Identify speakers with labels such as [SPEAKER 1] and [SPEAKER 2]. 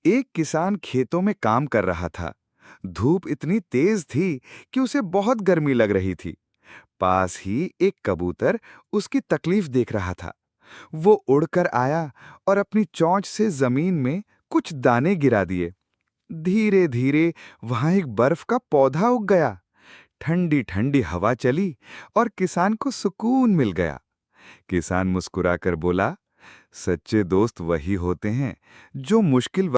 [SPEAKER 1] एक किसान खेतों में काम कर रहा था। धूप इतनी तेज थी कि उसे बहुत गर्मी लग रही थी। पास ही एक कबूतर उसकी तकलीफ देख रहा था। वो उड़कर आया और अपनी चोंच से जमीन में कुछ दाने गिरा दिए। धीरे धीरे वहां एक बर्फ का पौधा उग गया। ठंडी ठंडी हवा चली और किसान को सुकून मिल गया। किसान मुस्कुराकर बोला, सच्चे दोस्त वही होते हैं जो मुश्किल